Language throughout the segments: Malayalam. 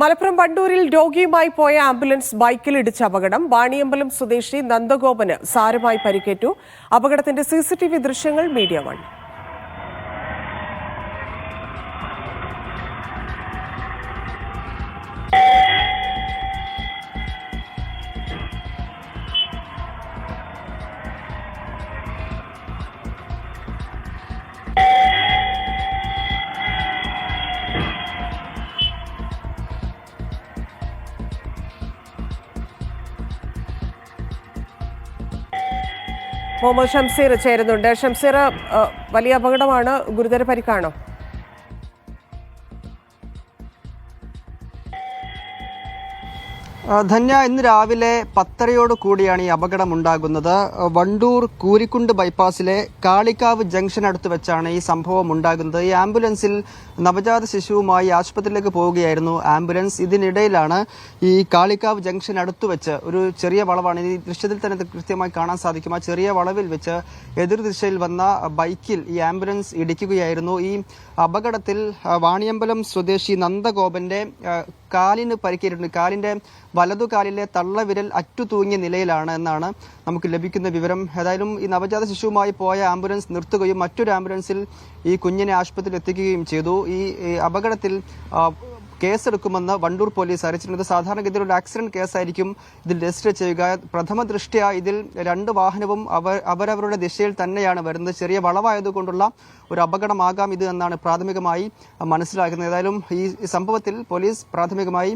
മലപ്പുറം വണ്ടൂരിൽ രോഗിയുമായി പോയ ആംബുലൻസ് ബൈക്കിൽ ഇടിച്ച അപകടം. വാണിയമ്പലം സ്വദേശി നന്ദഗോപന് സാരമായി പരിക്കേറ്റു. അപകടത്തിന്റെ CCTV ദൃശ്യങ്ങൾ മീഡിയ വൺ. മുഹമ്മദ് ഷംസീർ ചേരുന്നുണ്ട്. ഷംസീർ, വലിയ അപകടമാണ്, ഗുരുതര പരിക്കാണോ? ധന്യ, ഇന്ന് രാവിലെ 10:30 കൂടിയാണ് ഈ അപകടം ഉണ്ടാകുന്നത്. വണ്ടൂർ കൂരിക്കുണ്ട് ബൈപ്പാസിലെ കാളിക്കാവ് ജംഗ്ഷൻ അടുത്ത് വെച്ചാണ് ഈ സംഭവം ഉണ്ടാകുന്നത്. ഈ ആംബുലൻസിൽ നവജാത ശിശുവുമായി ആശുപത്രിയിലേക്ക് പോവുകയായിരുന്നു ആംബുലൻസ്. ഇതിനിടയിലാണ് ഈ കാളിക്കാവ് ജംഗ്ഷൻ അടുത്ത് വെച്ച് ഒരു ചെറിയ വളവാണ്, ഈ ദൃശ്യത്തിൽ തന്നെ കൃത്യമായി കാണാൻ സാധിക്കും. ആ ചെറിയ വളവിൽ വെച്ച് എതിർദിശയിൽ വന്ന ബൈക്കിൽ ഈ ആംബുലൻസ് ഇടിക്കുകയായിരുന്നു. ഈ അപകടത്തിൽ വാണിയമ്പലം സ്വദേശി നന്ദഗോപന്റെ കാലിന് പരിക്കേറ്റിട്ടുണ്ട്. കാലിന്റെ വലതുകാലിലെ തള്ളവിരൽ അറ്റുതൂങ്ങിയ നിലയിലാണ് എന്നാണ് നമുക്ക് ലഭിക്കുന്ന വിവരം. ഏതായാലും ഈ നവജാത ശിശുവുമായി പോയ ആംബുലൻസ് നിർത്തുകയും മറ്റൊരു ആംബുലൻസിൽ ഈ കുഞ്ഞിനെ ആശുപത്രിയിൽ എത്തിക്കുകയും ചെയ്തു. ഈ അപകടത്തിൽ കേസെടുക്കുമെന്ന് വണ്ടൂർ പോലീസ് അറിയിച്ചിട്ടുണ്ട്. സാധാരണഗതിയിൽ ഒരു ആക്സിഡന്റ് കേസായിരിക്കും ഇതിൽ രജിസ്റ്റർ ചെയ്യുക. പ്രഥമ ദൃഷ്ട്യാ ഇതിൽ രണ്ട് വാഹനവും അവരവരുടെ ദിശയിൽ തന്നെയാണ് വരുന്നത്. ചെറിയ വളവായതുകൊണ്ടുള്ള ഒരു അപകടമാകാം ഇത് എന്നാണ് പ്രാഥമികമായി മനസ്സിലാക്കുന്നത്. ഏതായാലും ഈ സംഭവത്തിൽ പോലീസ് പ്രാഥമികമായി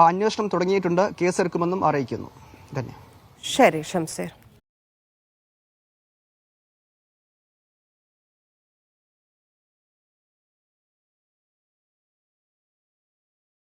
അന്വേഷണം തുടങ്ങിയിട്ടുണ്ട്. കേസെടുക്കുമെന്നും അറിയിക്കുന്നു. ധന്യ. ശരി ഷംസീർ.